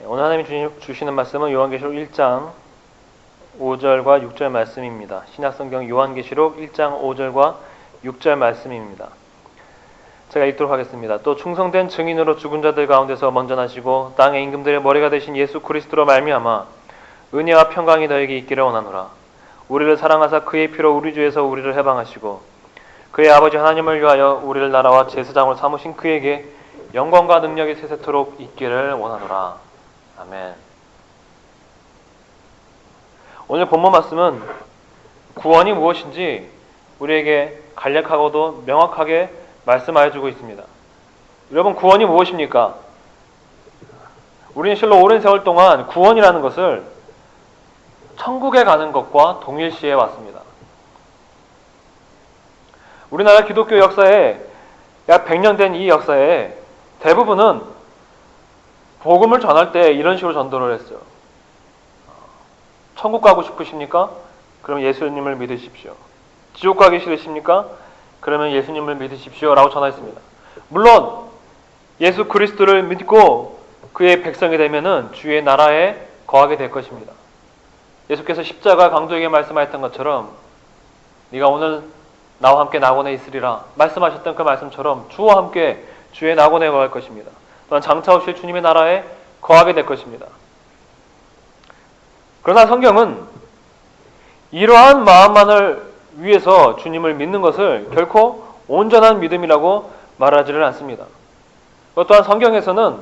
오늘 하나님이 주시는 말씀은 요한계시록 1장 5절과 6절 말씀입니다. 신약성경 요한계시록 1장 5절과 6절 말씀입니다. 제가 읽도록 하겠습니다. 또 충성된 증인으로 죽은 자들 가운데서 먼저 나시고 땅의 임금들의 머리가 되신 예수 그리스도로 말미암아 은혜와 평강이 너에게 있기를 원하노라. 우리를 사랑하사 그의 피로 우리 주에서 우리를 해방하시고 그의 아버지 하나님을 위하여 우리를 나라와 제사장으로 삼으신 그에게 영광과 능력이 세세토록 있기를 원하노라. 아멘. 오늘 본문 말씀은 구원이 무엇인지 우리에게 간략하고도 명확하게 말씀하여 주고 있습니다. 여러분, 구원이 무엇입니까? 우리는 실로 오랜 세월 동안 구원이라는 것을 천국에 가는 것과 동일시해 왔습니다. 우리나라 기독교 역사에 약 100년 된 이 역사에 대부분은 복음을 전할 때 이런 식으로 전도를 했어요. 천국 가고 싶으십니까? 그럼 예수님을 믿으십시오. 지옥 가기 싫으십니까? 그러면 예수님을 믿으십시오 라고 전하였습니다. 물론 예수 그리스도를 믿고 그의 백성이 되면은 주의 나라에 거하게 될 것입니다. 예수께서 십자가 강도에게 말씀하셨던 것처럼 네가 오늘 나와 함께 낙원에 있으리라 말씀하셨던 그 말씀처럼 주와 함께 주의 낙원에 거할 것입니다. 또한 장차 오실 주님의 나라에 거하게 될 것입니다. 그러나 성경은 이러한 마음만을 위해서 주님을 믿는 것을 결코 온전한 믿음이라고 말하지를 않습니다. 또한 성경에서는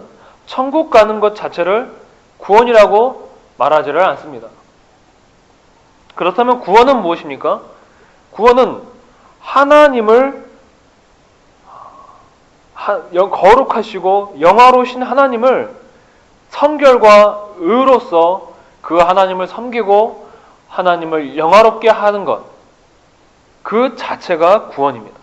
천국 가는 것 자체를 구원이라고 말하지를 않습니다. 그렇다면 구원은 무엇입니까? 구원은 하나님을 거룩하시고 영화로우신 하나님을 성결과 의로서 그 하나님을 섬기고 하나님을 영화롭게 하는 것, 그 자체가 구원입니다.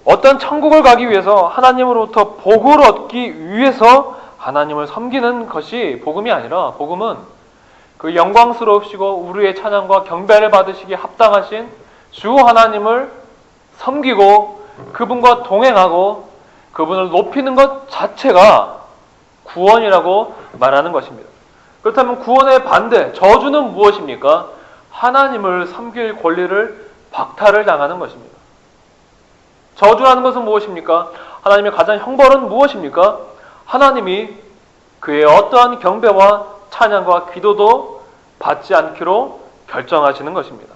어떤 천국을 가기 위해서 하나님으로부터 복을 얻기 위해서 하나님을 섬기는 것이 복음이 아니라 복음은 그 영광스러우시고 우리의 찬양과 경배를 받으시기에 합당하신 주 하나님을 섬기고 그분과 동행하고 그분을 높이는 것 자체가 구원이라고 말하는 것입니다. 그렇다면 구원의 반대, 저주는 무엇입니까? 하나님을 섬길 권리를 박탈을 당하는 것입니다. 저주라는 것은 무엇입니까? 하나님의 가장 형벌은 무엇입니까? 하나님이 그의 어떠한 경배와 찬양과 기도도 받지 않기로 결정하시는 것입니다.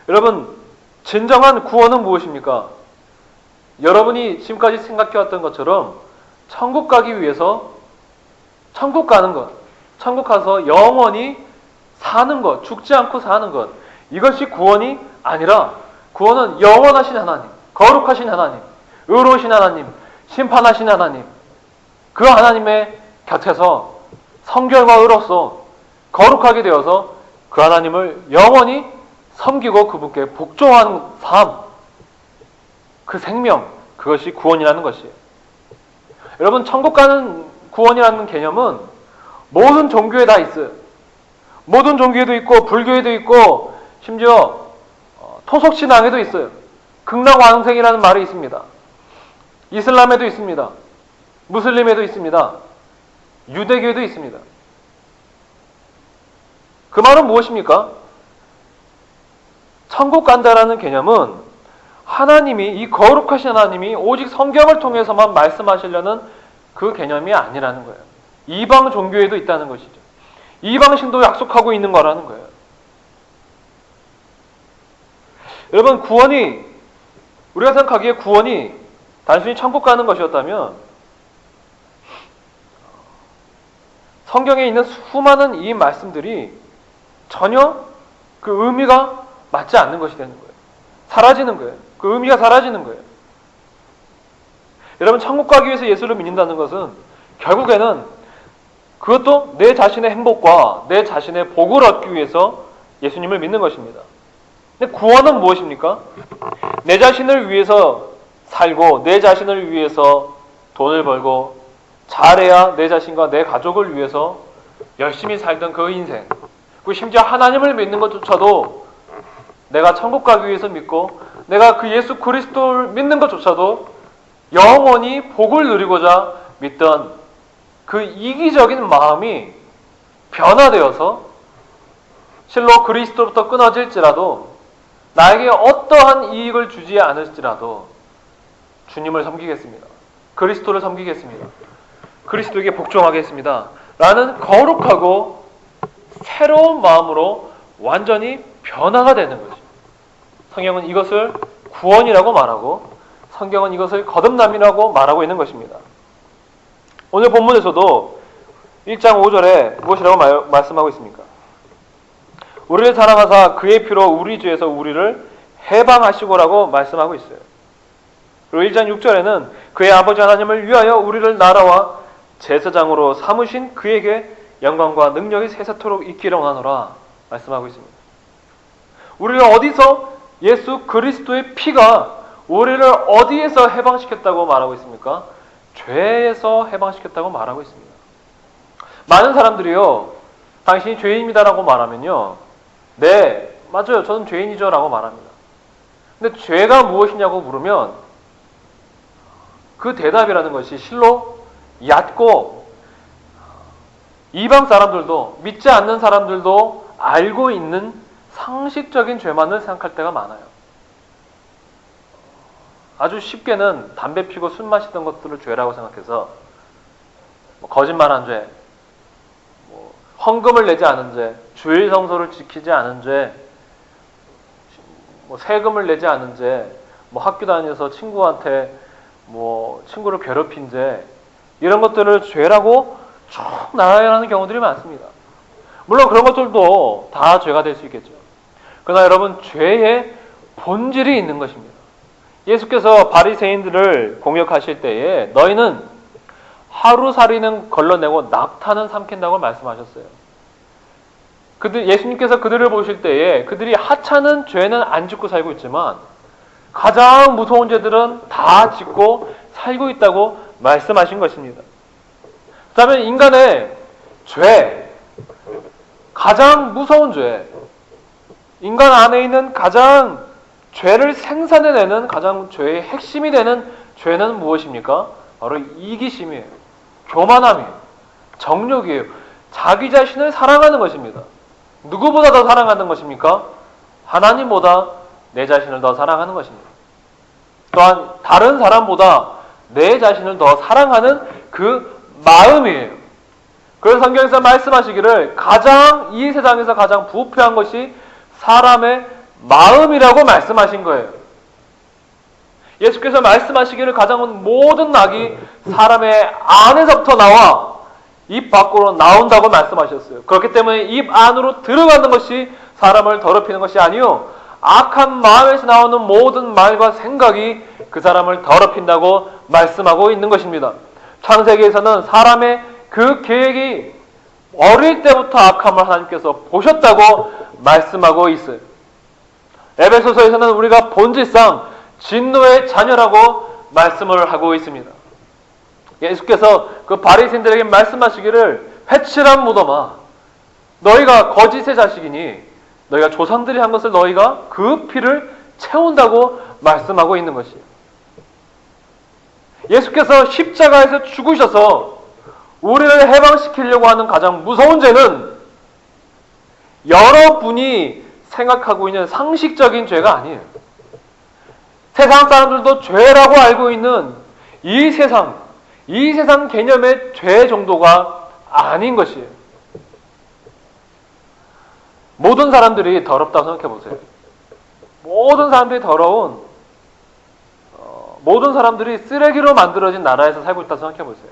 여러분, 진정한 구원은 무엇입니까? 여러분이 지금까지 생각해왔던 것처럼 천국 가기 위해서 천국 가는 것, 천국 가서 영원히 사는 것, 죽지 않고 사는 것, 이것이 구원이 아니라 구원은 영원하신 하나님, 거룩하신 하나님, 의로우신 하나님, 심판하신 하나님, 그 하나님의 곁에서 성결과 의로서 거룩하게 되어서 그 하나님을 영원히 섬기고 그분께 복종하는 삶, 그 생명, 그것이 구원이라는 것이에요. 여러분, 천국 가는 구원이라는 개념은 모든 종교에 다 있어요. 모든 종교에도 있고 불교에도 있고 심지어 토속신앙에도 있어요. 극락완생이라는 말이 있습니다. 이슬람에도 있습니다. 무슬림에도 있습니다. 유대교에도 있습니다. 그 말은 무엇입니까? 천국 간다라는 개념은 하나님이, 이 거룩하신 하나님이 오직 성경을 통해서만 말씀하시려는 그 개념이 아니라는 거예요. 이방 종교에도 있다는 것이죠. 이방신도 약속하고 있는 거라는 거예요. 여러분, 구원이, 우리가 생각하기에 구원이 단순히 천국 가는 것이었다면 성경에 있는 수많은 이 말씀들이 전혀 그 의미가 맞지 않는 것이 되는 거예요. 사라지는 거예요. 그 의미가 사라지는 거예요. 여러분, 천국 가기 위해서 예수를 믿는다는 것은 결국에는 그것도 내 자신의 행복과 내 자신의 복을 얻기 위해서 예수님을 믿는 것입니다. 근데 구원은 무엇입니까? 내 자신을 위해서 살고 내 자신을 위해서 돈을 벌고 잘해야 내 자신과 내 가족을 위해서 열심히 살던 그 인생, 그리고 심지어 하나님을 믿는 것조차도 내가 천국 가기 위해서 믿고 내가 그 예수 그리스도를 믿는 것조차도 영원히 복을 누리고자 믿던 그 이기적인 마음이 변화되어서 실로 그리스도로부터 끊어질지라도 나에게 어떠한 이익을 주지 않을지라도 주님을 섬기겠습니다. 그리스도를 섬기겠습니다. 그리스도에게 복종하겠습니다. 라는 거룩하고 새로운 마음으로 완전히 변화가 되는 것입니다. 성경은 이것을 구원이라고 말하고 성경은 이것을 거듭남이라고 말하고 있는 것입니다. 오늘 본문에서도 1장 5절에 무엇이라고 말씀하고 있습니까? 우리를 사랑하사 그의 피로 우리 죄에서 우리를 해방하시고라고 말씀하고 있어요. 그리고 1장 6절에는 그의 아버지 하나님을 위하여 우리를 나라와 제사장으로 삼으신 그에게 영광과 능력이 세세토록 있기를 원하노라 말씀하고 있습니다. 우리를 어디서 예수 그리스도의 피가 우리를 어디에서 해방시켰다고 말하고 있습니까? 죄에서 해방시켰다고 말하고 있습니다. 많은 사람들이요, 당신이 죄인입니다라고 말하면요, 네, 맞아요, 저는 죄인이죠 라고 말합니다. 근데 죄가 무엇이냐고 물으면 그 대답이라는 것이 실로 얕고 이방 사람들도 믿지 않는 사람들도 알고 있는 상식적인 죄만을 생각할 때가 많아요. 아주 쉽게는 담배 피고 술 마시던 것들을 죄라고 생각해서 거짓말한 죄, 헌금을 내지 않은 죄, 주일 성소를 지키지 않은 죄, 세금을 내지 않은 죄, 학교 다니면서 친구한테 친구를 괴롭힌 죄, 이런 것들을 죄라고 쭉 나열하는 경우들이 많습니다. 물론 그런 것들도 다 죄가 될 수 있겠죠. 그러나 여러분, 죄의 본질이 있는 것입니다. 예수께서 바리새인들을 공격하실 때에 너희는 하루살이는 걸러내고 낙타는 삼킨다고 말씀하셨어요. 예수님께서 그들을 보실 때에 그들이 하찮은 죄는 안 짓고 살고 있지만 가장 무서운 죄들은 다 짓고 살고 있다고 말씀하신 것입니다. 그 다음에 인간의 죄, 가장 무서운 죄, 인간 안에 있는 가장 죄를 생산해내는 가장 죄의 핵심이 되는 죄는 무엇입니까? 바로 이기심이에요. 교만함이에요. 정욕이에요. 자기 자신을 사랑하는 것입니다. 누구보다 더 사랑하는 것입니까? 하나님보다 내 자신을 더 사랑하는 것입니다. 또한 다른 사람보다 내 자신을 더 사랑하는 그 마음이에요. 그래서 성경에서 말씀하시기를 이 세상에서 가장 부패한 것이 사람의 마음이라고 말씀하신 거예요. 예수께서 말씀하시기를 가장 모든 낙이 사람의 안에서부터 나와 입 밖으로 나온다고 말씀하셨어요. 그렇기 때문에 입 안으로 들어가는 것이 사람을 더럽히는 것이 아니요, 악한 마음에서 나오는 모든 말과 생각이 그 사람을 더럽힌다고 말씀하고 있는 것입니다. 창세기에서는 사람의 그 계획이 어릴 때부터 악함을 하나님께서 보셨다고 말씀하고 있어요. 에베소서에서는 우리가 본질상 진노의 자녀라고 말씀을 하고 있습니다. 예수께서 그 바리새인들에게 말씀하시기를 회칠한 무덤아, 너희가 거짓의 자식이니 너희가 조상들이 한 것을 너희가 그 피를 채운다고 말씀하고 있는 것이에요. 예수께서 십자가에서 죽으셔서 우리를 해방시키려고 하는 가장 무서운 죄는 여러분이 생각하고 있는 상식적인 죄가 아니에요. 세상 사람들도 죄라고 알고 있는 이 세상 개념의 죄 정도가 아닌 것이에요. 모든 사람들이 더럽다고 생각해 보세요. 모든 사람들이 모든 사람들이 쓰레기로 만들어진 나라에서 살고 있다고 생각해 보세요.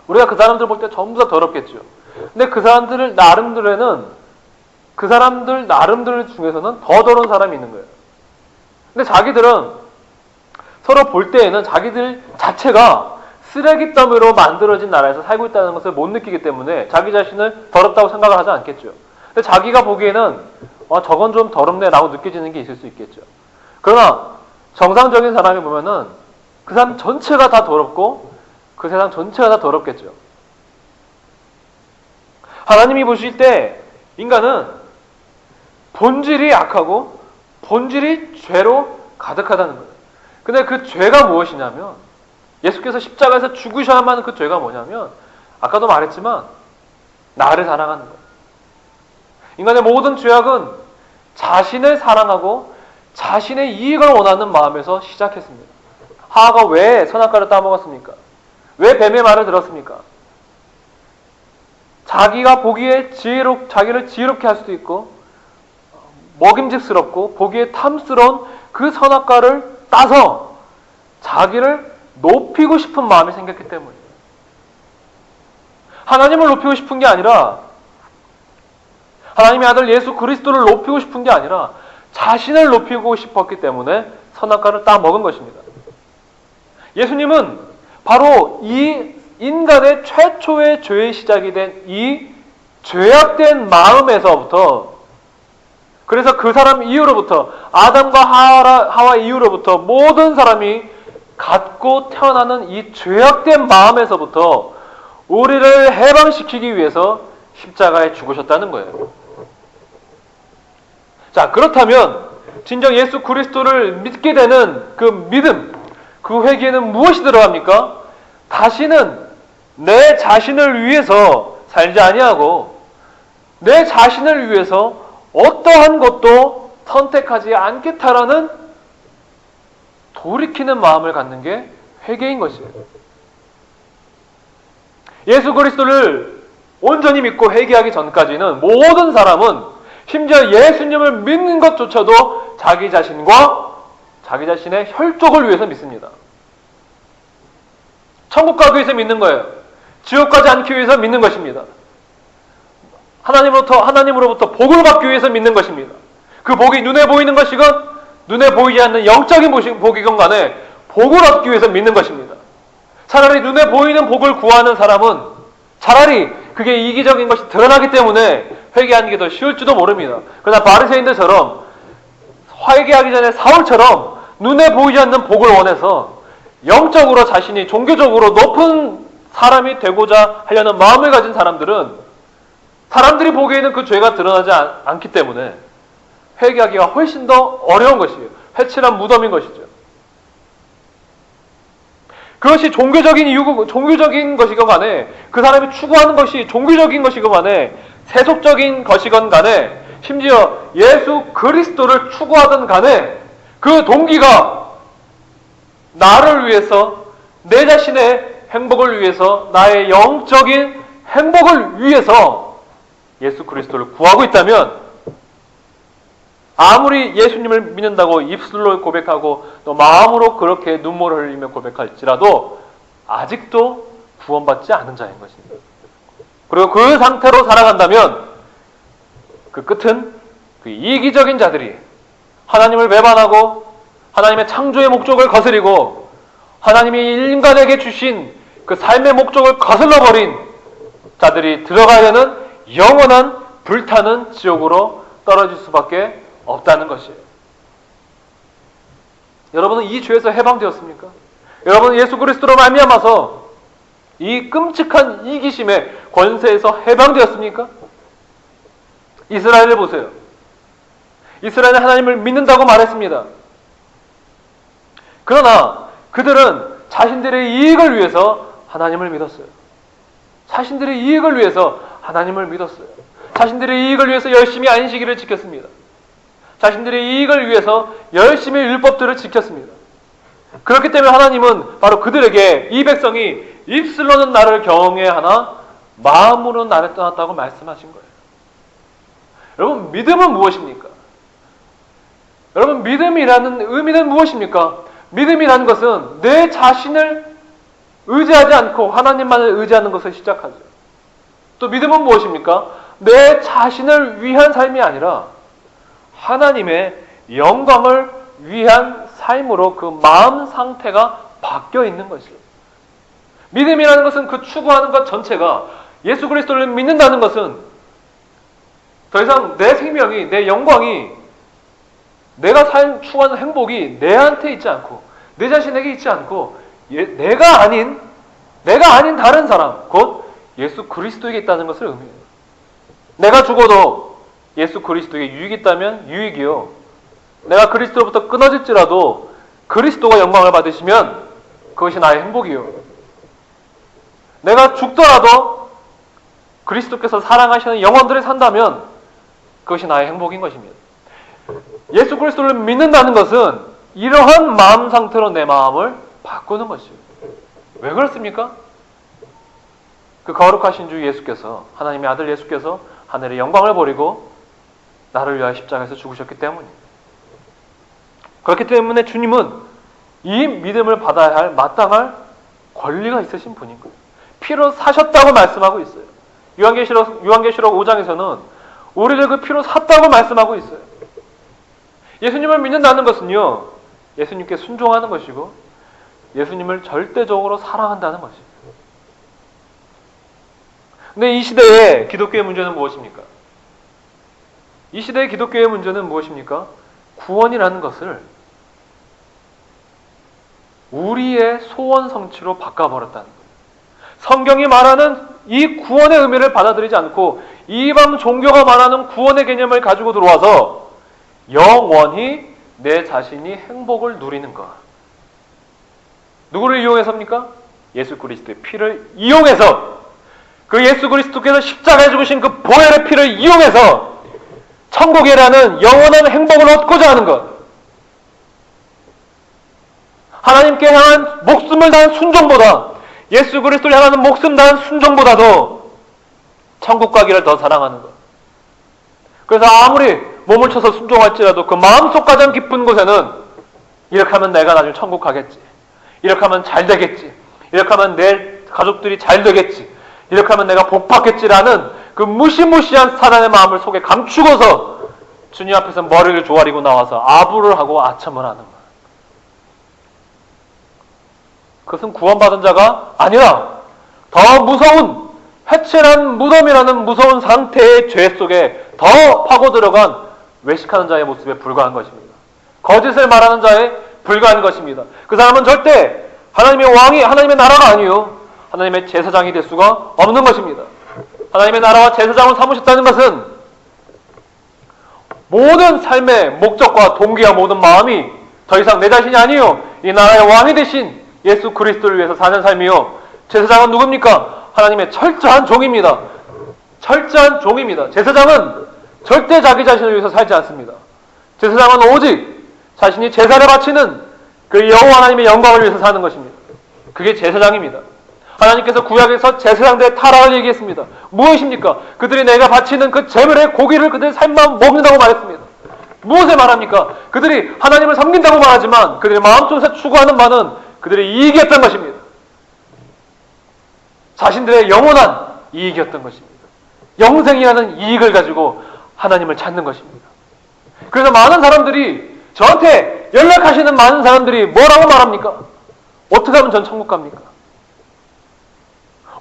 우리가 그 사람들 볼 때 전부 다 더럽겠죠. 근데 그 사람들 나름들 중에서는 더 더러운 사람이 있는 거예요. 근데 자기들은 서로 볼 때에는 자기들 자체가 쓰레기 더미로 만들어진 나라에서 살고 있다는 것을 못 느끼기 때문에 자기 자신을 더럽다고 생각을 하지 않겠죠. 근데 자기가 보기에는 저건 좀 더럽네 라고 느껴지는 게 있을 수 있겠죠. 그러나 정상적인 사람이 보면은 그 사람 전체가 다 더럽고 그 세상 전체가 다 더럽겠죠. 하나님이 보실 때 인간은 본질이 악하고 본질이 죄로 가득하다는 거예요. 근데 그 죄가 무엇이냐면 예수께서 십자가에서 죽으셔야만 하는 그 죄가 뭐냐면, 아까도 말했지만 나를 사랑하는 거예요. 인간의 모든 죄악은 자신을 사랑하고 자신의 이익을 원하는 마음에서 시작했습니다. 하와가 왜 선악과를 따먹었습니까? 왜 뱀의 말을 들었습니까? 자기가 보기에 자기를 지혜롭게 할 수도 있고 먹임직스럽고 보기에 탐스러운 그 선악과를 따서 자기를 높이고 싶은 마음이 생겼기 때문이에요. 하나님을 높이고 싶은 게 아니라, 하나님의 아들 예수 그리스도를 높이고 싶은 게 아니라 자신을 높이고 싶었기 때문에 선악과를 따먹은 것입니다. 예수님은 바로 이 인간의 최초의 죄의 시작이 된 이 죄악된 마음에서부터, 그래서 그 사람 이후로부터, 아담과 하와 이후로부터 모든 사람이 갖고 태어나는 이 죄악된 마음에서부터 우리를 해방시키기 위해서 십자가에 죽으셨다는 거예요. 자, 그렇다면 진정 예수 그리스도를 믿게 되는 그 믿음, 그 회개에는 무엇이 들어갑니까? 다시는 내 자신을 위해서 살지 아니하고 내 자신을 위해서 어떠한 것도 선택하지 않겠다라는 돌이키는 마음을 갖는 게 회개인 것이에요. 예수 그리스도를 온전히 믿고 회개하기 전까지는 모든 사람은 심지어 예수님을 믿는 것조차도 자기 자신과 자기 자신의 혈족을 위해서 믿습니다. 천국 가기 위해서 믿는 거예요. 지옥 가지 않기 위해서 믿는 것입니다. 하나님으로부터 복을 받기 위해서 믿는 것입니다. 그 복이 눈에 보이는 것이건 눈에 보이지 않는 영적인 복이건 간에 복을 얻기 위해서 믿는 것입니다. 차라리 눈에 보이는 복을 구하는 사람은 차라리 그게 이기적인 것이 드러나기 때문에 회개하는 게 더 쉬울지도 모릅니다. 그러나 바리새인들처럼 회개하기 전에 사울처럼 눈에 보이지 않는 복을 원해서 영적으로 자신이 종교적으로 높은 사람이 되고자 하려는 마음을 가진 사람들은 사람들이 보기에는 그 죄가 드러나지 않기 때문에 회개하기가 훨씬 더 어려운 것이에요. 회칠한 무덤인 것이죠. 그것이 종교적인 것이건 간에, 그 사람이 추구하는 것이 종교적인 것이건 간에, 세속적인 것이건 간에, 심지어 예수 그리스도를 추구하든 간에 그 동기가 나를 위해서, 내 자신의 행복을 위해서, 나의 영적인 행복을 위해서 예수 그리스도를 구하고 있다면, 아무리 예수님을 믿는다고 입술로 고백하고 또 마음으로 그렇게 눈물을 흘리며 고백할지라도 아직도 구원받지 않은 자인 것입니다. 그리고 그 상태로 살아간다면 그 끝은 그 이기적인 자들이 하나님을 배반하고 하나님의 창조의 목적을 거스리고 하나님이 인간에게 주신 그 삶의 목적을 거슬러버린 자들이 들어가야 되는 영원한 불타는 지옥으로 떨어질 수밖에 없다는 것이에요. 여러분은 이 죄에서 해방되었습니까? 여러분은 예수 그리스도로 말미암아서 이 끔찍한 이기심의 권세에서 해방되었습니까? 이스라엘을 보세요. 이스라엘은 하나님을 믿는다고 말했습니다. 그러나 그들은 자신들의 이익을 위해서 하나님을 믿었어요. 자신들의 이익을 위해서 하나님을 믿었어요. 자신들의 이익을 위해서 열심히 안식일을 지켰습니다. 자신들의 이익을 위해서 열심히 율법들을 지켰습니다. 그렇기 때문에 하나님은 바로 그들에게 이 백성이 입술로는 나를 경외하나 마음으로는 나를 떠났다고 말씀하신 거예요. 여러분, 믿음은 무엇입니까? 여러분, 믿음이라는 의미는 무엇입니까? 믿음이라는 것은 내 자신을 의지하지 않고 하나님만을 의지하는 것을 시작하죠. 또 믿음은 무엇입니까? 내 자신을 위한 삶이 아니라 하나님의 영광을 위한 삶으로 그 마음 상태가 바뀌어 있는 것이죠. 믿음이라는 것은 그 추구하는 것 전체가, 예수 그리스도를 믿는다는 것은 더 이상 내 생명이, 내 영광이, 내가 추구하는 행복이 내한테 있지 않고 내 자신에게 있지 않고 내가 아닌 다른 사람, 곧 예수 그리스도에게 있다는 것을 의미해요. 내가 죽어도 예수 그리스도에게 유익이 있다면 유익이요. 내가 그리스도로부터 끊어질지라도 그리스도가 영광을 받으시면 그것이 나의 행복이요. 내가 죽더라도 그리스도께서 사랑하시는 영혼들이 산다면 그것이 나의 행복인 것입니다. 예수 그리스도를 믿는다는 것은 이러한 마음 상태로 내 마음을 바꾸는 것이에요. 왜 그렇습니까? 그 거룩하신 주 예수께서, 하나님의 아들 예수께서 하늘의 영광을 버리고 나를 위하여 십자가에서 죽으셨기 때문입니다. 그렇기 때문에 주님은 이 믿음을 받아야 할 마땅할 권리가 있으신 분인 거예요. 피로 사셨다고 말씀하고 있어요. 요한계시록 5장에서는 우리를 그 피로 샀다고 말씀하고 있어요. 예수님을 믿는다는 것은요, 예수님께 순종하는 것이고 예수님을 절대적으로 사랑한다는 것이에요. 근데 이 시대의 기독교의 문제는 무엇입니까? 이 시대의 기독교의 문제는 무엇입니까? 구원이라는 것을 우리의 소원 성취로 바꿔버렸다는 거예요. 성경이 말하는 이 구원의 의미를 받아들이지 않고 이방 종교가 말하는 구원의 개념을 가지고 들어와서 영원히 내 자신이 행복을 누리는 것. 누구를 이용해서입니까? 예수 그리스도의 피를 이용해서, 그 예수 그리스도께서 십자가에 죽으신 그 보혈의 피를 이용해서 천국이라는 영원한 행복을 얻고자 하는 것. 하나님께 향한 목숨을 다한 순종보다, 예수 그리스도를 향하는 목숨 다한 순종보다도 천국 가기를 더 사랑하는 것. 그래서 아무리 몸을 쳐서 순종할지라도 그 마음속 가장 깊은 곳에는 이렇게 하면 내가 나중에 천국 가겠지, 이렇게 하면 잘 되겠지, 이렇게 하면 내 가족들이 잘 되겠지, 이렇게 하면 내가 복 받겠지라는 그 무시무시한 사단의 마음을 속에 감추고서 주님 앞에서 머리를 조아리고 나와서 아부를 하고 아첨을 하는 것. 그것은 구원받은 자가 아니라 더 무서운 해체란 무덤이라는 무서운 상태의 죄 속에 더 파고 들어간 외식하는 자의 모습에 불과한 것입니다. 거짓을 말하는 자에 불과한 것입니다. 그 사람은 절대 하나님의 왕이, 하나님의 나라가 아니요, 하나님의 제사장이 될 수가 없는 것입니다. 하나님의 나라와 제사장을 삼으셨다는 것은 모든 삶의 목적과 동기와 모든 마음이 더 이상 내 자신이 아니요, 이 나라의 왕이 되신 예수 그리스도를 위해서 사는 삶이요. 제사장은 누굽니까? 하나님의 철저한 종입니다. 철저한 종입니다. 제사장은 절대 자기 자신을 위해서 살지 않습니다. 제사장은 오직 자신이 제사를 바치는 그 여호와 하나님의 영광을 위해서 사는 것입니다. 그게 제사장입니다. 하나님께서 구약에서 제사장들의 타락을 얘기했습니다. 무엇입니까? 그들이 내가 바치는 그 제물의 고기를 그들의 삶만 먹는다고 말했습니다. 무엇을 말합니까? 그들이 하나님을 섬긴다고 말하지만 그들의 마음속에서 추구하는 바는 그들의 이익이었던 것입니다. 자신들의 영원한 이익이었던 것입니다. 영생이라는 이익을 가지고 하나님을 찾는 것입니다. 그래서 많은 사람들이, 저한테 연락하시는 많은 사람들이 뭐라고 말합니까? 어떻게 하면 전 천국 갑니까?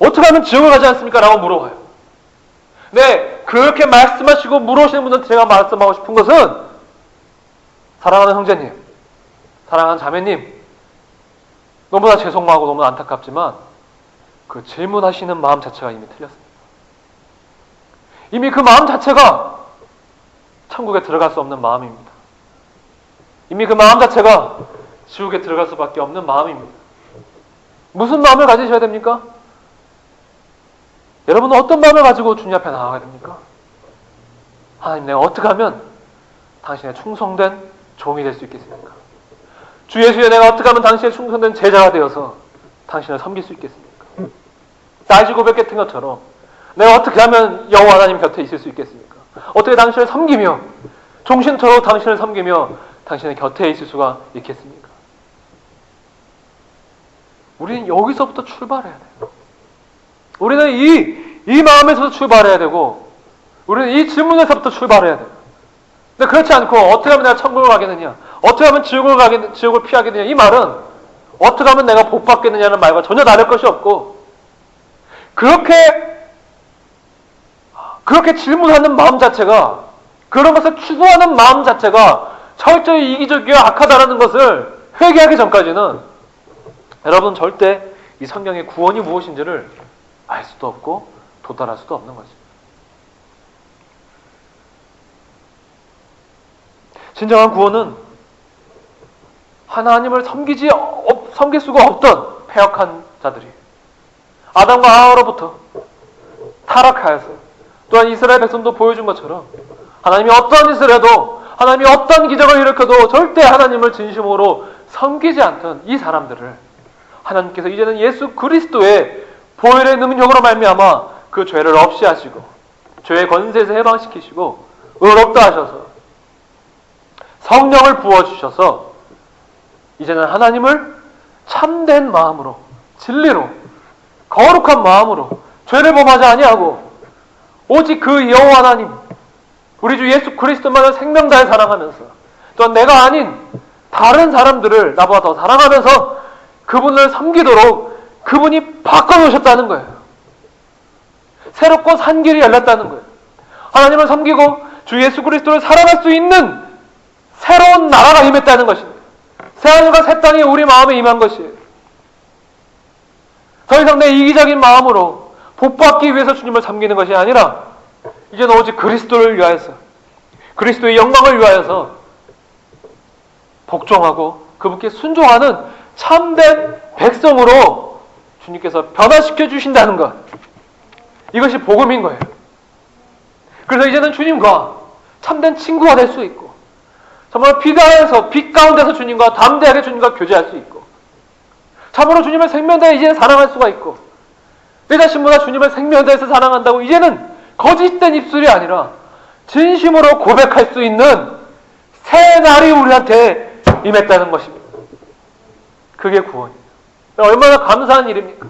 어떻게 하면 지옥을 가지 않습니까? 라고 물어봐요. 네, 그렇게 말씀하시고 물어오시는 분들한테 제가 말씀하고 싶은 것은, 사랑하는 형제님, 사랑하는 자매님, 너무나 죄송하고 너무나 안타깝지만 그 질문하시는 마음 자체가 이미 틀렸습니다. 이미 그 마음 자체가 천국에 들어갈 수 없는 마음입니다. 이미 그 마음 자체가 지옥에 들어갈 수밖에 없는 마음입니다. 무슨 마음을 가지셔야 됩니까? 여러분은 어떤 마음을 가지고 주님 앞에 나아가야 됩니까? 하나님, 내가 어떻게 하면 당신의 충성된 종이 될 수 있겠습니까? 주 예수에 내가 어떻게 하면 당신의 충성된 제자가 되어서 당신을 섬길 수 있겠습니까? 다윗이 고백했던 것처럼 내가 어떻게 하면 여호와 하나님 곁에 있을 수 있겠습니까? 어떻게 당신을 섬기며 종신토록 당신을 섬기며 당신의 곁에 있을 수가 있겠습니까? 우리는 여기서부터 출발해야 돼요. 우리는 이 마음에서 출발해야 되고, 우리는 이 질문에서부터 출발해야 돼요. 근데 그렇지 않고 어떻게 하면 내가 천국을 가겠느냐, 어떻게 하면 지옥을 피하겠느냐, 이 말은 어떻게 하면 내가 복 받겠느냐는 말과 전혀 다를 것이 없고, 그렇게 질문하는 마음 자체가, 그런 것을 추구하는 마음 자체가 철저히 이기적이고 악하다라는 것을 회개하기 전까지는 여러분 절대 이 성경의 구원이 무엇인지를 알 수도 없고 도달할 수도 없는 것입니다. 진정한 구원은 하나님을 섬길 수가 없던 패역한 자들이 아담과 하와로부터 타락하여서, 또한 이스라엘 백성도 보여준 것처럼 하나님이 어떤 짓을 해도, 하나님이 어떤 기적을 일으켜도 절대 하나님을 진심으로 섬기지 않던 이 사람들을 하나님께서 이제는 예수 그리스도의 보혈의 능력으로 말미암아 그 죄를 없이 하시고 죄의 권세에서 해방시키시고 의롭다 하셔서 성령을 부어주셔서 이제는 하나님을 참된 마음으로, 진리로, 거룩한 마음으로 죄를 범하지 아니하고 오직 그 여호와 하나님, 우리 주 예수 그리스도만을 생명 다해 사랑하면서, 또 내가 아닌 다른 사람들을 나보다 더 사랑하면서 그분을 섬기도록 그분이 바꿔놓으셨다는 거예요. 새롭고 산 길이 열렸다는 거예요. 하나님을 섬기고 주 예수 그리스도를 사랑할 수 있는 새로운 나라가 임했다는 것입니다. 새하늘과 새 땅이 우리 마음에 임한 것이에요. 더 이상 내 이기적인 마음으로 복받기 위해서 주님을 섬기는 것이 아니라 이제는 오직 그리스도를 위하여서, 그리스도의 영광을 위하여서 복종하고 그분께 순종하는 참된 백성으로 주님께서 변화시켜 주신다는 것, 이것이 복음인 거예요. 그래서 이제는 주님과 참된 친구가 될 수 있고, 정말 빛 가운데서 주님과 담대하게 주님과 교제할 수 있고, 참으로 주님을 생명다해 이제는 사랑할 수가 있고, 내 자신보다 주님을 생명다해서 사랑한다고 이제는 거짓된 입술이 아니라 진심으로 고백할 수 있는 새 날이 우리한테 임했다는 것입니다. 그게 구원입니다. 얼마나 감사한 일입니까?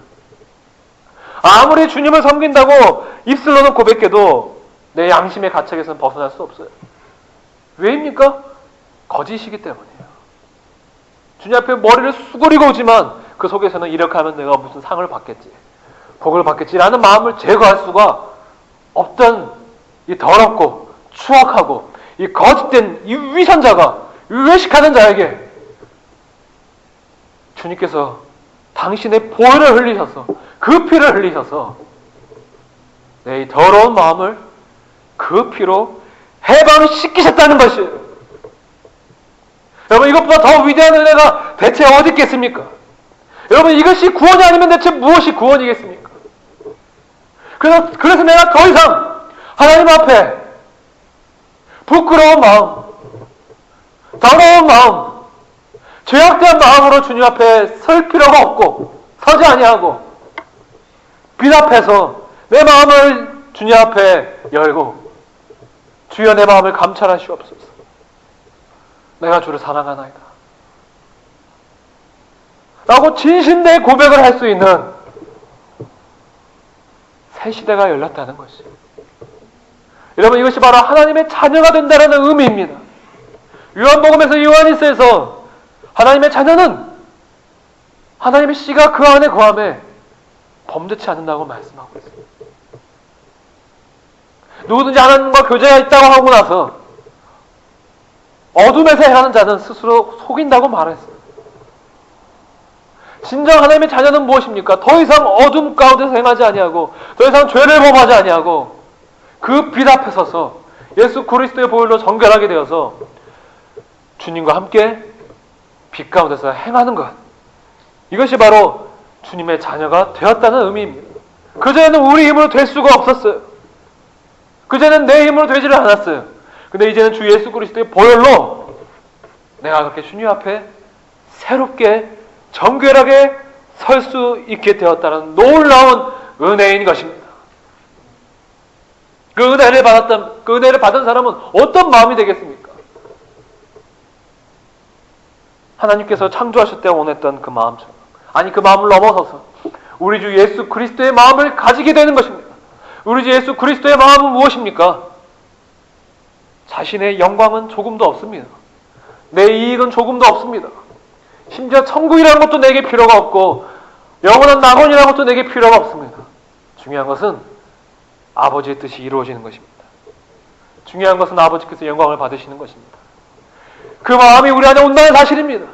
아무리 주님을 섬긴다고 입술로는 고백해도 내 양심의 가책에서는 벗어날 수 없어요. 왜입니까? 거짓이기 때문이에요. 주님 앞에 머리를 수그리고 오지만 그 속에서는 이렇게 하면 내가 무슨 상을 받겠지, 복을 받겠지라는 마음을 제거할 수가 없던 이 더럽고 추악하고 이 거짓된 이 위선자가, 외식하는 자에게 주님께서 당신의 보혈을 흘리셔서, 그 피를 흘리셔서 내 이 더러운 마음을 그 피로 해방시키셨다는 것이에요. 여러분, 이것보다 더 위대한 은혜가 대체 어디 있겠습니까? 여러분, 이것이 구원이 아니면 대체 무엇이 구원이겠습니까? 그래서 내가 더 이상 하나님 앞에 부끄러운 마음, 더러운 마음, 죄악된 마음으로 주님 앞에 설 필요가 없고, 서지 아니하고 빛 앞에서 내 마음을 주님 앞에 열고, 주여 내 마음을 감찰하시옵소서. 내가 주를 사랑하나이다 라고 진심내 고백을 할 수 있는 새 시대가 열렸다는 것이에요. 여러분, 이것이 바로 하나님의 자녀가 된다는 의미입니다. 요한복음에서 요한일서에서 하나님의 자녀는 하나님의 씨가 그 안에 거함에 범죄치 않는다고 말씀하고 있습니다. 누구든지 하나님과 교제가 있다고 하고 나서 어둠에서 행하는 자는 스스로 속인다고 말했어요. 진정 하나님의 자녀는 무엇입니까? 더 이상 어둠 가운데서 행하지 아니하고, 더 이상 죄를 범하지 아니하고, 그 빛 앞에 서서 예수 그리스도의 보혈로 정결하게 되어서 주님과 함께 빛 가운데서 행하는 것, 이것이 바로 주님의 자녀가 되었다는 의미입니다. 그전에는 우리 힘으로 될 수가 없었어요. 그전에는 내 힘으로 되지를 않았어요. 근데 이제는 주 예수 그리스도의 보혈로 내가 그렇게 주님 앞에 새롭게 정결하게 설 수 있게 되었다는 놀라운 은혜인 것입니다. 그 은혜를 받은 사람은 어떤 마음이 되겠습니까? 하나님께서 창조하실 때 원했던 그 마음처럼, 아니 그 마음을 넘어서서 우리 주 예수 그리스도의 마음을 가지게 되는 것입니다. 우리 주 예수 그리스도의 마음은 무엇입니까? 자신의 영광은 조금도 없습니다. 내 이익은 조금도 없습니다. 심지어 천국이라는 것도 내게 필요가 없고 영원한 낙원이라는 것도 내게 필요가 없습니다. 중요한 것은 아버지의 뜻이 이루어지는 것입니다. 중요한 것은 아버지께서 영광을 받으시는 것입니다. 그 마음이 우리 안에 온다는 사실입니다.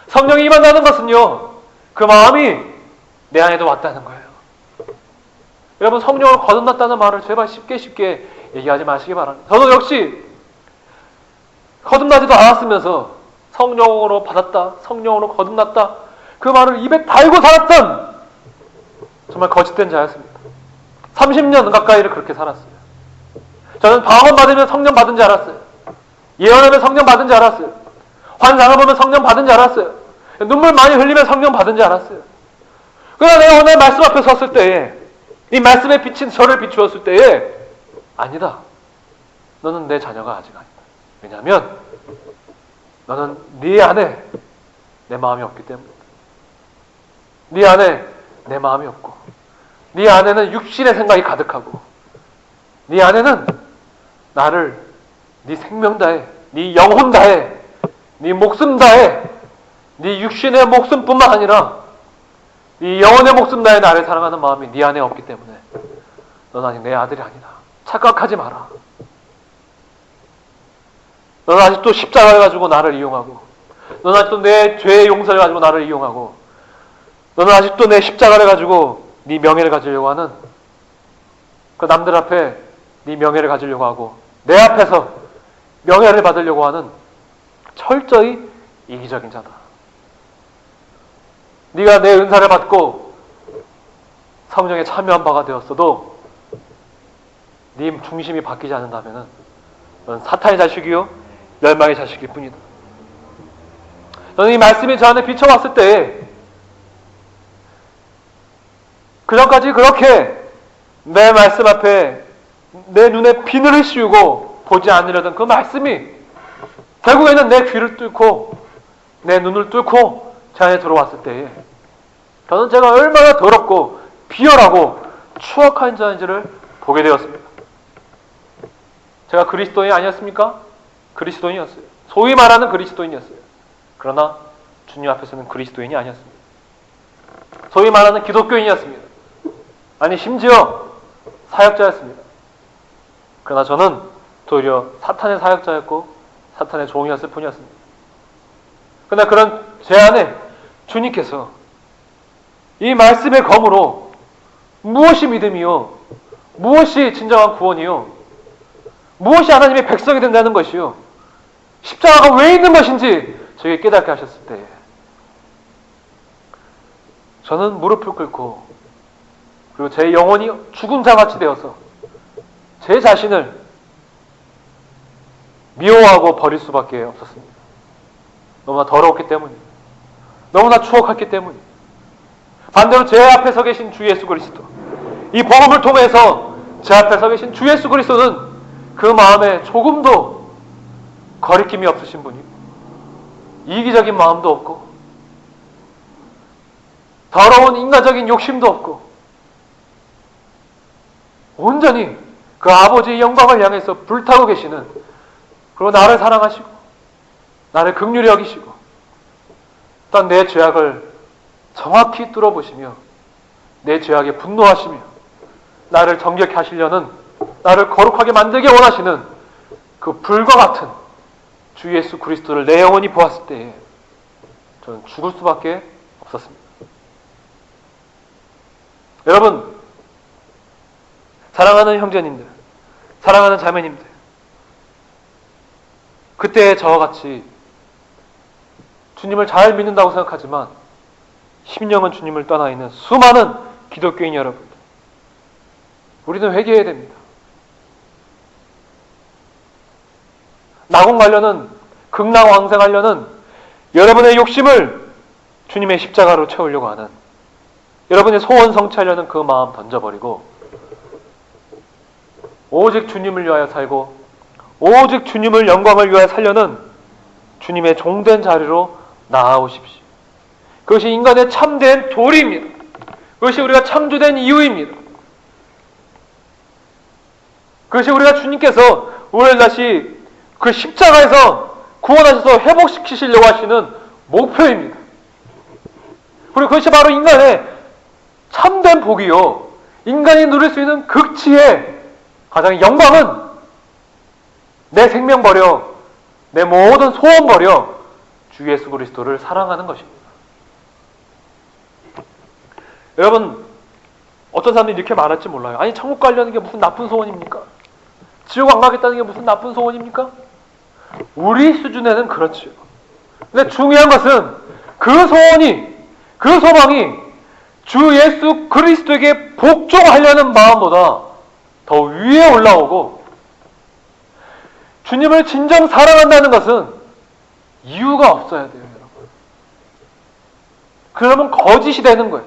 성령이 임한다는 것은요, 그 마음이 내 안에도 왔다는 거예요. 여러분, 성령을 거듭났다는 말을 제발 쉽게 얘기하지 마시기 바랍니다. 저도 역시 거듭나지도 않았으면서 성령으로 받았다, 성령으로 거듭났다, 그 말을 입에 달고 살았던 정말 거짓된 자였습니다. 30년 가까이를 그렇게 살았어요. 저는 방언 받으면 성령 받은 줄 알았어요. 예언하면 성령 받은 줄 알았어요. 환상을 보면 성령 받은 줄 알았어요. 눈물 많이 흘리면 성령 받은 줄 알았어요. 그러나 내가 오늘 말씀 앞에 섰을 때에, 이 말씀에 비친 저를 비추었을 때에, 아니다. 너는 내 자녀가 아직 아니다. 왜냐하면 너는 네 안에 내 마음이 없기 때문이다. 네 안에 내 마음이 없고, 네 안에는 육신의 생각이 가득하고, 네 안에는 나를 네 생명 다해, 네 영혼 다해, 네 목숨 다해, 네 육신의 목숨뿐만 아니라 네 영혼의 목숨 다해 나를 사랑하는 마음이 네 안에 없기 때문에 넌 아직 내 아들이 아니다. 착각하지 마라. 넌 아직도 십자가를 가지고 나를 이용하고, 넌 아직도 내 죄의 용서를 가지고 나를 이용하고, 너는 아직도 내 십자가를 가지고 네 명예를 가지려고 하는, 그 남들 앞에 네 명예를 가지려고 하고 내 앞에서 명예를 받으려고 하는 철저히 이기적인 자다. 네가 내 은사를 받고 성령에 참여한 바가 되었어도 네 중심이 바뀌지 않는다면 넌 사탄의 자식이요 멸망의 자식일 뿐이다. 저는 이 말씀이 저 안에 비춰왔을 때 그전까지 그렇게 내 말씀 앞에 내 눈에 비늘을 씌우고 보지 않으려던 그 말씀이 결국에는 내 귀를 뚫고 내 눈을 뚫고 제 안에 들어왔을 때에 저는 제가 얼마나 더럽고 비열하고 추악한 자인지를 보게 되었습니다. 제가 그리스도인이 아니었습니까? 그리스도인이었어요. 소위 말하는 그리스도인이었어요. 그러나 주님 앞에서는 그리스도인이 아니었습니다. 소위 말하는 기독교인이었습니다. 아니 심지어 사역자였습니다. 그러나 저는 도리어 사탄의 사역자였고 사탄의 종이었을 뿐이었습니다. 그러나 그런 제 안에 주님께서 이 말씀의 검으로 무엇이 믿음이요, 무엇이 진정한 구원이요, 무엇이 하나님의 백성이 된다는 것이요, 십자가가 왜 있는 것인지 저에게 깨닫게 하셨을 때 저는 무릎을 꿇고 그리고 제 영혼이 죽은 자같이 되어서 제 자신을 미워하고 버릴 수밖에 없었습니다. 너무나 더러웠기 때문입니다. 너무나 추억했기 때문입니다. 반대로 제 앞에 서 계신 주 예수 그리스도, 이 복음을 통해서 제 앞에 서 계신 주 예수 그리스도는 그 마음에 조금도 거리낌이 없으신 분이고 이기적인 마음도 없고 더러운 인간적인 욕심도 없고 온전히 그 아버지의 영광을 향해서 불타고 계시는, 그리고 나를 사랑하시고 나를 긍휼히 여기시고 또한 내 죄악을 정확히 뚫어보시며 내 죄악에 분노하시며 나를 정결케 하시려는, 나를 거룩하게 만들게 원하시는 그 불과 같은 주 예수 그리스도를 내 영혼이 보았을 때에 저는 죽을 수밖에 없었습니다. 여러분, 사랑하는 형제님들, 사랑하는 자매님들, 그때 저와 같이 주님을 잘 믿는다고 생각하지만 심령은 주님을 떠나 있는 수많은 기독교인 여러분들, 우리는 회개해야 됩니다. 낙원가려는, 극락왕생하려는 여러분의 욕심을 주님의 십자가로 채우려고 하는, 여러분의 소원 성취하려는 그 마음 던져버리고 오직 주님을 위하여 살고 오직 주님을 영광을 위하여 살려는 주님의 종된 자리로 나아오십시오. 그것이 인간의 참된 도리입니다. 그것이 우리가 창조된 이유입니다. 그것이 우리가 주님께서 우리를 다시 그 십자가에서 구원하셔서 회복시키시려고 하시는 목표입니다. 그리고 그것이 바로 인간의 참된 복이요, 인간이 누릴 수 있는 극치의 가장 영광은 내 생명 버려, 내 모든 소원 버려 주 예수 그리스도를 사랑하는 것입니다. 여러분, 어떤 사람들이 이렇게 말할지 몰라요. 아니, 천국 가려는 게 무슨 나쁜 소원입니까? 지옥 안 가겠다는 게 무슨 나쁜 소원입니까? 우리 수준에는 그렇지요. 근데 중요한 것은 그 소원이 그 소망이 주 예수 그리스도에게 복종하려는 마음보다 더 위에 올라오고, 주님을 진정 사랑한다는 것은 이유가 없어야 돼요, 여러분. 그러면 거짓이 되는 거예요.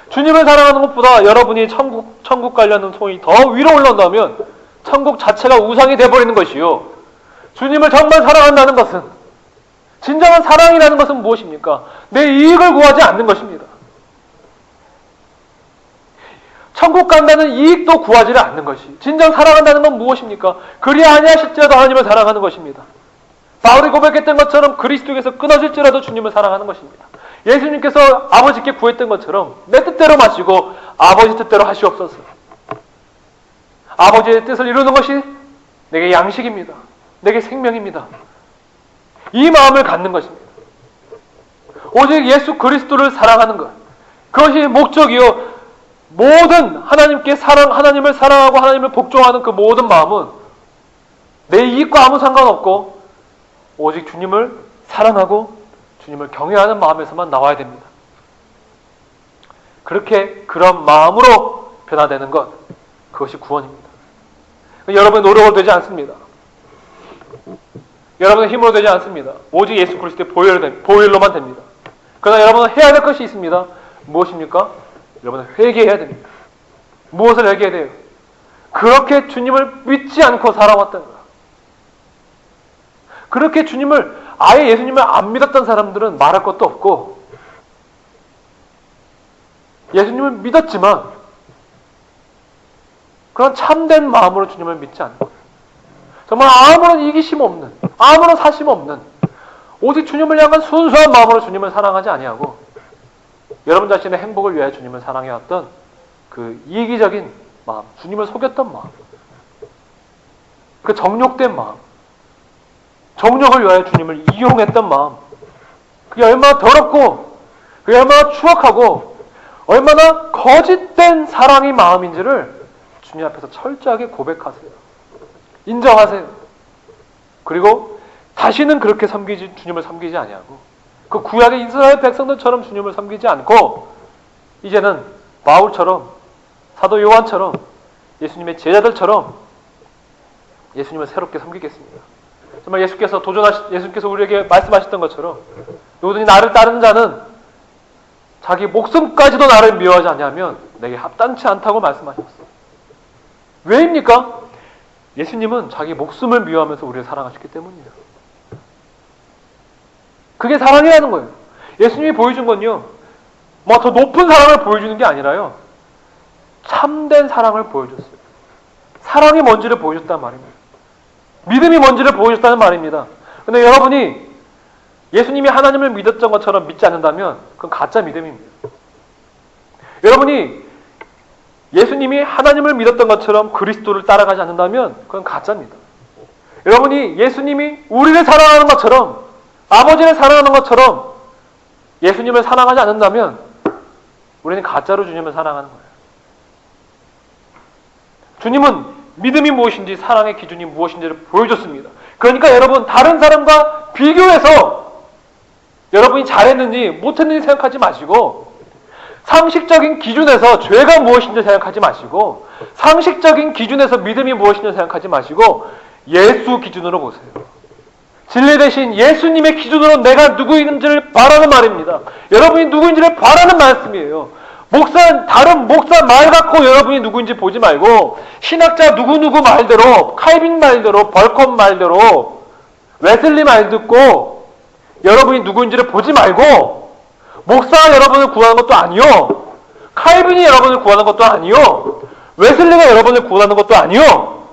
주님을 사랑하는 것보다 여러분이 천국 가려는 소원이 더 위로 올라온다면 천국 자체가 우상이 되어버리는 것이요, 주님을 정말 사랑한다는 것은, 진정한 사랑이라는 것은 무엇입니까? 내 이익을 구하지 않는 것입니다. 천국 간다는 이익도 구하지를 않는 것이, 진정 사랑한다는 건 무엇입니까? 그리 아니하실지라도 하나님을 사랑하는 것입니다. 바울이 고백했던 것처럼 그리스도께서 끊어질지라도 주님을 사랑하는 것입니다. 예수님께서 아버지께 구했던 것처럼 내 뜻대로 마시고 아버지 뜻대로 하시옵소서. 아버지의 뜻을 이루는 것이 내게 양식입니다. 내게 생명입니다. 이 마음을 갖는 것입니다. 오직 예수 그리스도를 사랑하는 것, 그것이 목적이요, 모든 하나님을 사랑하고 하나님을 복종하는 그 모든 마음은 내 이익과 아무 상관없고 오직 주님을 사랑하고 주님을 경외하는 마음에서만 나와야 됩니다. 그렇게 그런 마음으로 변화되는 것, 그것이 구원입니다. 여러분의 노력으로 되지 않습니다. 여러분의 힘으로 되지 않습니다. 오직 예수 그리스도의 보혈로만 됩니다. 그러나 여러분은 해야 될 것이 있습니다. 무엇입니까? 여러분은 회개해야 됩니다. 무엇을 회개해야 돼요? 그렇게 주님을 믿지 않고 살아왔다는 거야. 그렇게 아예 예수님을 안 믿었던 사람들은 말할 것도 없고, 예수님을 믿었지만 그런 참된 마음으로 주님을 믿지 않고, 정말 아무런 이기심 없는, 아무런 사심 없는, 오직 주님을 향한 순수한 마음으로 주님을 사랑하지 아니하고 여러분 자신의 행복을 위하여 주님을 사랑해왔던 그 이기적인 마음, 주님을 속였던 마음, 그 정욕된 마음, 정욕을 위하여 주님을 이용했던 마음, 그게 얼마나 더럽고 그게 얼마나 추악하고 얼마나 거짓된 사랑의 마음인지를 주님 앞에서 철저하게 고백하세요. 인정하세요. 그리고 다시는 그렇게 주님을 섬기지 아니하고, 그 구약의 이스라엘 백성들처럼 주님을 섬기지 않고 이제는 바울처럼, 사도 요한처럼, 예수님의 제자들처럼 예수님을 새롭게 섬기겠습니다. 정말 예수께서 우리에게 말씀하셨던 것처럼 누구든지 나를 따르는 자는 자기 목숨까지도 나를 미워하지 않냐면 내게 합당치 않다고 말씀하셨어요. 왜입니까? 예수님은 자기 목숨을 미워하면서 우리를 사랑하셨기 때문이에요. 그게 사랑이라는 거예요. 예수님이 보여준 건요, 더 높은 사랑을 보여주는 게 아니라요, 참된 사랑을 보여줬어요. 사랑이 뭔지를 보여줬단 말입니다. 믿음이 뭔지를 보여줬다는 말입니다. 근데 여러분이 예수님이 하나님을 믿었던 것처럼 믿지 않는다면 그건 가짜 믿음입니다. 여러분이 예수님이 하나님을 믿었던 것처럼 그리스도를 따라가지 않는다면 그건 가짜입니다. 여러분이 예수님이 우리를 사랑하는 것처럼, 아버지를 사랑하는 것처럼 예수님을 사랑하지 않는다면 우리는 가짜로 주님을 사랑하는 거예요. 주님은 믿음이 무엇인지, 사랑의 기준이 무엇인지를 보여줬습니다. 그러니까 여러분, 다른 사람과 비교해서 여러분이 잘했는지 못했는지 생각하지 마시고, 상식적인 기준에서 죄가 무엇인지 생각하지 마시고, 상식적인 기준에서 믿음이 무엇인지 생각하지 마시고 예수 기준으로 보세요. 진리 대신 예수님의 기준으로 내가 누구인지를 바라는 말입니다. 여러분이 누구인지를 바라는 말씀이에요. 다른 목사 말 갖고 여러분이 누구인지 보지 말고, 신학자 누구누구 말대로, 칼빈 말대로, 벌컨 말대로, 웨슬리 말 듣고 여러분이 누구인지를 보지 말고, 목사가 여러분을 구하는 것도 아니요, 칼빈이 여러분을 구하는 것도 아니요, 웨슬리가 여러분을 구하는 것도 아니요,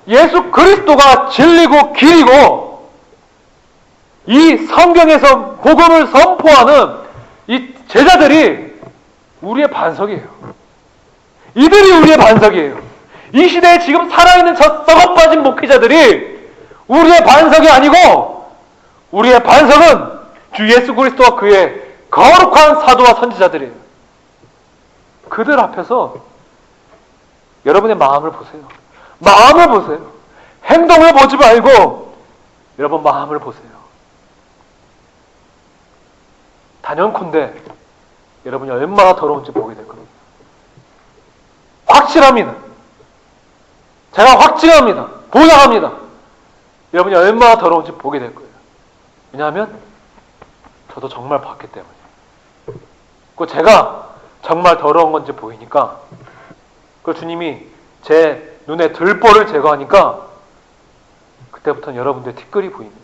예수 그리스도가 진리고 길이고 이 성경에서 복음을 선포하는 이 제자들이 우리의 반석이에요. 이들이 우리의 반석이에요. 이 시대에 지금 살아있는 저 썩어빠진 목회자들이 우리의 반석이 아니고, 우리의 반석은 주 예수 그리스도와 그의 거룩한 사도와 선지자들이에요. 그들 앞에서 여러분의 마음을 보세요. 마음을 보세요. 행동을 보지 말고 여러분 마음을 보세요. 단연컨대 여러분이 얼마나 더러운지 보게 될 겁니다. 확실합니다. 제가 확증합니다. 보장합니다. 여러분이 얼마나 더러운지 보게 될 거예요. 왜냐하면 저도 정말 봤기 때문이에요. 그 제가 정말 더러운 건지 보이니까 그 주님이 제 눈에 들보를 제거하니까 그때부터는 여러분들의 티끌이 보입니다.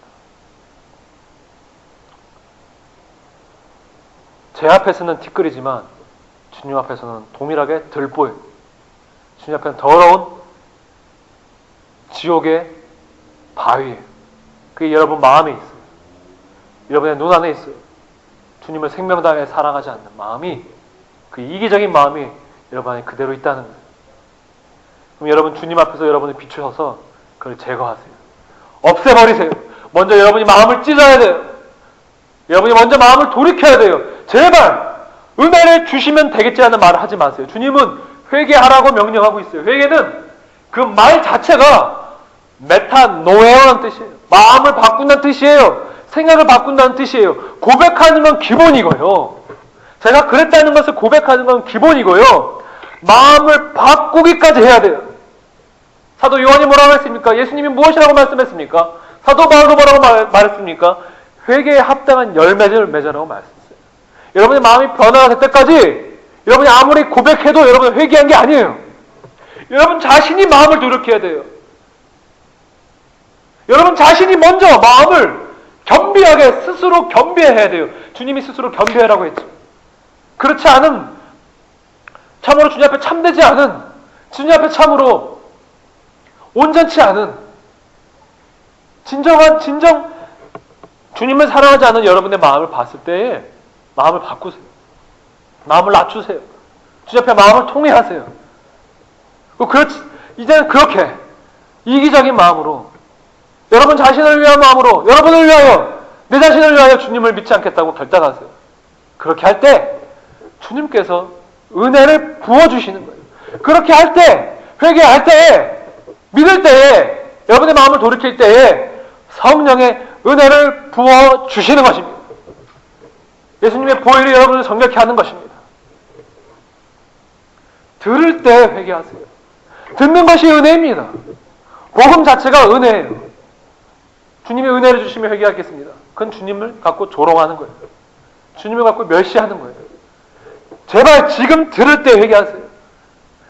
제 앞에서는 티끌이지만 주님 앞에서는 동일하게 들보예요. 주님 앞에는 더러운 지옥의 바위예요. 그게 여러분 마음에 있어요. 여러분의 눈 안에 있어요. 주님을 생명다하게 사랑하지 않는 마음이, 그 이기적인 마음이 여러분 안에 그대로 있다는 거예요. 그럼 여러분 주님 앞에서 여러분을 비추셔서 그걸 제거하세요. 없애버리세요. 먼저 여러분이 마음을 찢어야 돼요. 여러분이 먼저 마음을 돌이켜야 돼요. 제발 은혜를 주시면 되겠지 하는 말을 하지 마세요. 주님은 회개하라고 명령하고 있어요. 회개는 그 말 자체가 메타노에어라는 뜻이에요. 마음을 바꾼다는 뜻이에요. 생각을 바꾼다는 뜻이에요. 고백하는 건 기본이고요. 제가 그랬다는 것을 고백하는 건 기본이고요. 마음을 바꾸기까지 해야 돼요. 사도 요한이 뭐라고 했습니까? 예수님이 무엇이라고 말씀했습니까? 사도 바울도 뭐라고 말했습니까? 회개에 합당한 열매를 맺으라고 말씀했어요. 여러분의 마음이 변화가 될 때까지 여러분이 아무리 고백해도 여러분은 회개한 게 아니에요. 여러분 자신이 마음을 돌이켜야 돼요. 여러분 자신이 먼저 마음을 겸비하게 스스로 겸비해야 돼요. 주님이 스스로 겸비하라고 했죠. 그렇지 않은, 참으로 주님 앞에 참되지 않은, 주님 앞에 참으로 온전치 않은, 진정 주님을 사랑하지 않은 여러분의 마음을 봤을 때에 마음을 바꾸세요. 마음을 낮추세요. 주님 앞에 마음을 통회하세요. 그렇지, 이제는 그렇게 이기적인 마음으로, 여러분 자신을 위한 마음으로, 여러분을 위하여, 내 자신을 위하여 주님을 믿지 않겠다고 결단하세요. 그렇게 할 때 주님께서 은혜를 부어주시는 거예요. 그렇게 할 때, 회개할 때에, 믿을 때에, 여러분의 마음을 돌이킬 때에 성령의 은혜를 부어주시는 것입니다. 예수님의 보혈이 여러분을 정결케 하는 것입니다. 들을 때 회개하세요. 듣는 것이 은혜입니다. 복음 자체가 은혜예요. 주님이 은혜를 주시며 회개하겠습니다. 그건 주님을 갖고 조롱하는 거예요. 주님을 갖고 멸시하는 거예요. 제발 지금 들을 때 회개하세요.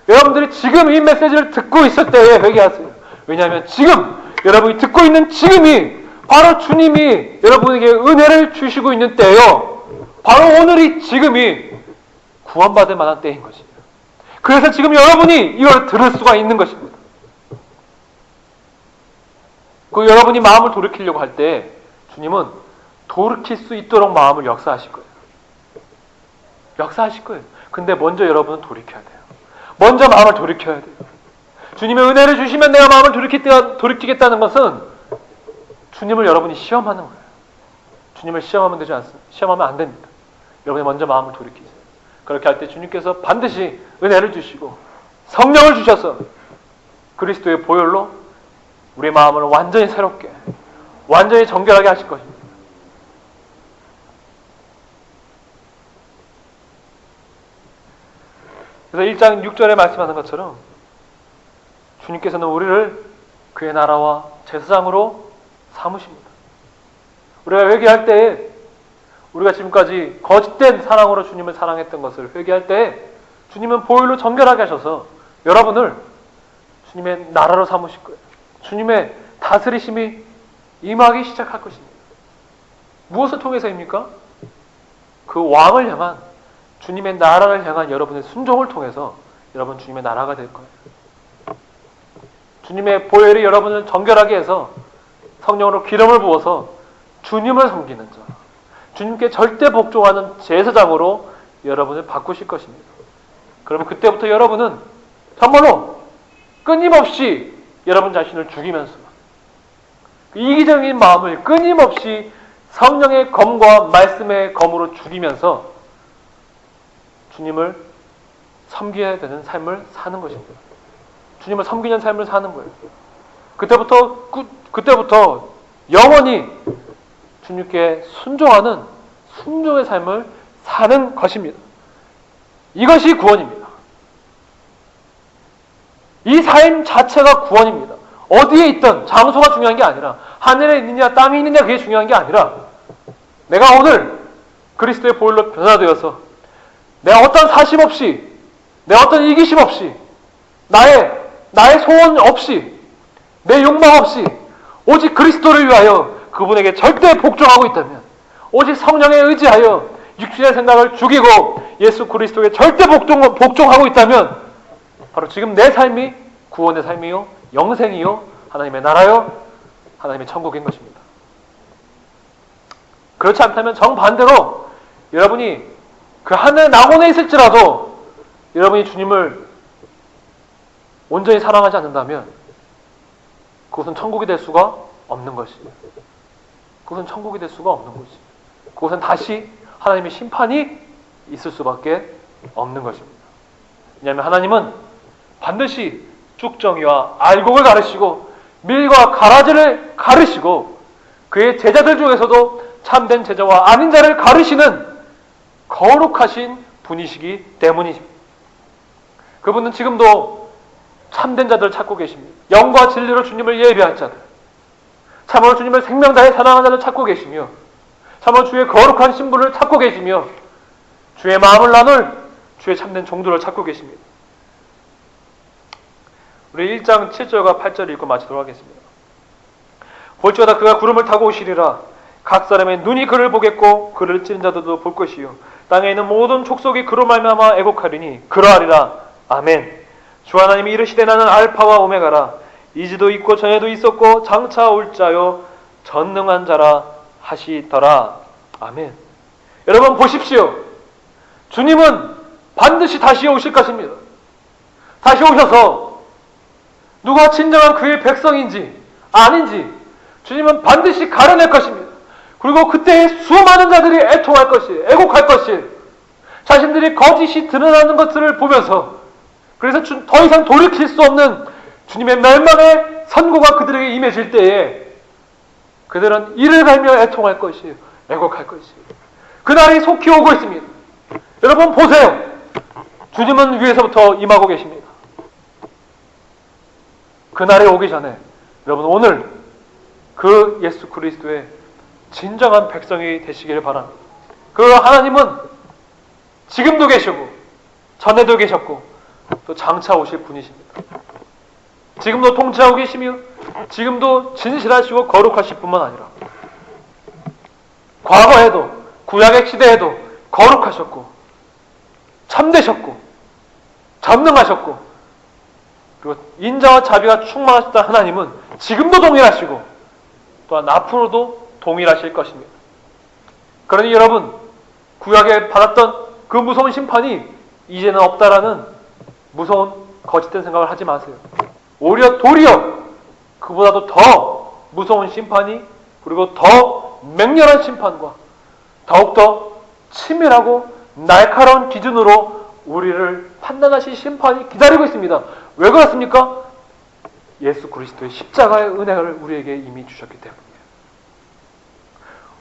여러분들이 지금 이 메시지를 듣고 있을 때에 회개하세요. 왜냐하면 지금 여러분이 듣고 있는 지금이 바로 주님이 여러분에게 은혜를 주시고 있는 때예요. 바로 오늘이 지금이 구원받을 만한 때인 것입니다. 그래서 지금 여러분이 이걸 들을 수가 있는 것입니다. 그 여러분이 마음을 돌이키려고 할 때 주님은 돌이킬 수 있도록 마음을 역사하실 거예요. 역사하실 거예요. 근데 먼저 여러분은 돌이켜야 돼요. 먼저 마음을 돌이켜야 돼요. 주님의 은혜를 주시면 내가 마음을 돌이키겠다는 것은 주님을 여러분이 시험하는 거예요. 주님을 시험하면 되지 않습니다. 시험하면 안 됩니다. 여러분이 먼저 마음을 돌이키세요. 그렇게 할 때 주님께서 반드시 은혜를 주시고 성령을 주셔서 그리스도의 보혈로 우리의 마음을 완전히 새롭게, 완전히 정결하게 하실 것입니다. 그래서 1장 6절에 말씀하는 것처럼 주님께서는 우리를 그의 나라와 제사장으로 삼으십니다. 우리가 회개할 때에, 우리가 지금까지 거짓된 사랑으로 주님을 사랑했던 것을 회개할 때에 주님은 보혈로 정결하게 하셔서 여러분을 주님의 나라로 삼으실 거예요. 주님의 다스리심이 임하기 시작할 것입니다. 무엇을 통해서입니까? 그 왕을 향한, 주님의 나라를 향한 여러분의 순종을 통해서 여러분 주님의 나라가 될 거예요. 주님의 보혈이 여러분을 정결하게 해서 성령으로 기름을 부어서 주님을 섬기는 자, 주님께 절대 복종하는 제사장으로 여러분을 바꾸실 것입니다. 그러면 그때부터 여러분은 정말로 끊임없이 여러분 자신을 죽이면서 이기적인 마음을 끊임없이 성령의 검과 말씀의 검으로 죽이면서 주님을 섬겨야 되는 삶을 사는 것입니다. 주님을 섬기는 삶을 사는 거예요. 그때부터 영원히 주님께 순종하는 순종의 삶을 사는 것입니다. 이것이 구원입니다. 이 삶 자체가 구원입니다. 어디에 있든 장소가 중요한 게 아니라, 하늘에 있느냐 땅에 있느냐 그게 중요한 게 아니라, 내가 오늘 그리스도의 보혈로 변화되어서 내가 어떤 사심 없이, 내 어떤 이기심 없이, 나의 소원 없이, 내 욕망 없이 오직 그리스도를 위하여 그분에게 절대 복종하고 있다면, 오직 성령에 의지하여 육신의 생각을 죽이고 예수 그리스도에 절대 복종하고 있다면, 바로 지금 내 삶이 구원의 삶이요, 영생이요, 하나님의 나라요, 하나님의 천국인 것입니다. 그렇지 않다면 정반대로 여러분이 그 하늘 낙원에 있을지라도 여러분이 주님을 온전히 사랑하지 않는다면 그것은 천국이 될 수가 없는 것이에요. 그것은 천국이 될 수가 없는 것이에요. 그것은 다시 하나님의 심판이 있을 수밖에 없는 것입니다. 왜냐하면 하나님은 반드시 쭉정이와 알곡을 가르시고 밀과 가라지를 가르시고 그의 제자들 중에서도 참된 제자와 아닌 자를 가르시는 거룩하신 분이시기 때문이십니다. 그분은 지금도 참된 자들을 찾고 계십니다. 영과 진리로 주님을 예배할 자들, 참으로 주님을 생명 다해 사랑하는 자를 찾고 계시며, 참으로 주의 거룩한 신분을 찾고 계시며, 주의 마음을 나눌 주의 참된 종들을 찾고 계십니다. 우리 1장 7절과 8절을 읽고 마치도록 하겠습니다. 볼지어다 그가 구름을 타고 오시리라. 각 사람의 눈이 그를 보겠고 그를 찌른 자들도 볼 것이요 땅에 있는 모든 족속이 그로 말미암아 애곡하리니 그러하리라. 아멘. 주 하나님이 이르시되 나는 알파와 오메가라. 이지도 있고 전에도 있었고 장차 올 자요 전능한 자라 하시더라. 아멘. 여러분 보십시오. 주님은 반드시 다시 오실 것입니다. 다시 오셔서 누가 진정한 그의 백성인지 아닌지 주님은 반드시 가려낼 것입니다. 그리고 그때 수많은 자들이 애통할 것이에요. 애곡할 것이에요. 자신들이 거짓이 드러나는 것들을 보면서, 그래서 더 이상 돌이킬 수 없는 주님의 멸망의 선고가 그들에게 임해질 때에 그들은 이를 갈며 애통할 것이에요. 애곡할 것이에요. 그날이 속히 오고 있습니다. 여러분 보세요. 주님은 위에서부터 임하고 계십니다. 그날이 오기 전에 여러분 오늘 그 예수 그리스도의 진정한 백성이 되시기를 바랍니다. 그 하나님은 지금도 계시고 전에도 계셨고 또 장차 오실 분이십니다. 지금도 통치하고 계시며 지금도 진실하시고 거룩하실 뿐만 아니라 과거에도 구약의 시대에도 거룩하셨고 참되셨고 전능하셨고 그리고 인자와 자비가 충만하셨다 하나님은 지금도 동일하시고 또한 앞으로도 동일하실 것입니다. 그러니 여러분 구약에 받았던 그 무서운 심판이 이제는 없다라는 무서운 거짓된 생각을 하지 마세요. 오히려 도리어 그보다도 더 무서운 심판이 그리고 더 맹렬한 심판과 더욱더 치밀하고 날카로운 기준으로 우리를 판단하실 심판이 기다리고 있습니다. 왜 그렇습니까? 예수 그리스도의 십자가의 은혜를 우리에게 이미 주셨기 때문이에요.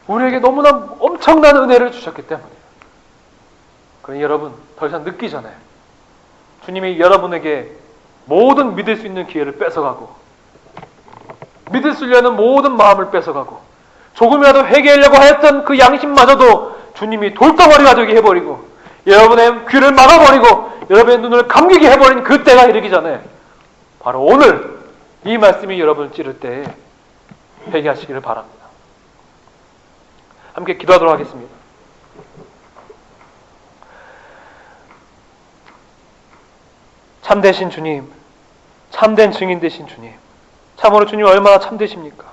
우리에게 너무나 엄청난 은혜를 주셨기 때문이에요. 그러니 여러분 더 이상 늦기 전에 주님이 여러분에게 모든 믿을 수 있는 기회를 뺏어가고 믿을 수 있는 모든 마음을 뺏어가고 조금이라도 회개하려고 하였던 그 양심마저도 주님이 돌덩어리가 되게 해버리고 여러분의 귀를 막아버리고 여러분의 눈을 감기게 해버린 그 때가 이르기 전에 바로 오늘 이 말씀이 여러분을 찌를 때에 회개하시기를 바랍니다. 함께 기도하도록 하겠습니다. 참되신 주님, 참된 증인 되신 주님, 참으로 주님 얼마나 참되십니까?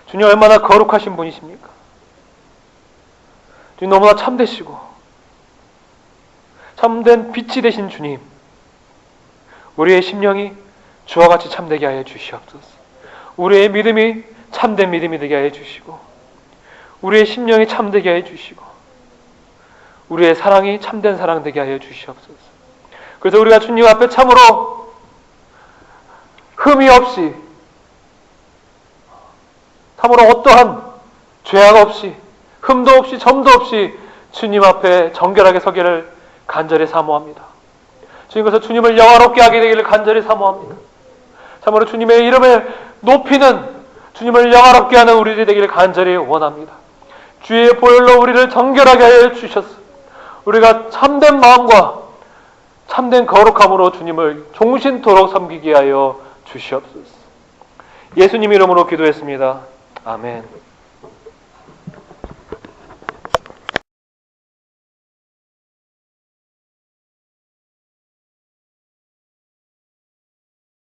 주님 얼마나 거룩하신 분이십니까? 주님 너무나 참되시고 참된 빛이 되신 주님, 우리의 심령이 주와 같이 참되게 하여 주시옵소서. 우리의 믿음이 참된 믿음이 되게 하여 주시고 우리의 심령이 참되게 하여 주시고 우리의 사랑이 참된 사랑 되게 하여 주시옵소서. 그래서 우리가 주님 앞에 참으로 흠이 없이 참으로 어떠한 죄악 없이 흠도 없이 점도 없이 주님 앞에 정결하게 서기를 간절히 사모합니다. 주님, 그래서 주님을 영화롭게 하게 되기를 간절히 사모합니다. 참으로 주님의 이름을 높이는, 주님을 영화롭게 하는 우리들이 되기를 간절히 원합니다. 주의 보혈로 우리를 정결하게 하여 주셨어. 우리가 참된 마음과 참된 거룩함으로 주님을 종신토록 섬기게 하여 주시옵소서. 예수님 이름으로 기도했습니다. 아멘.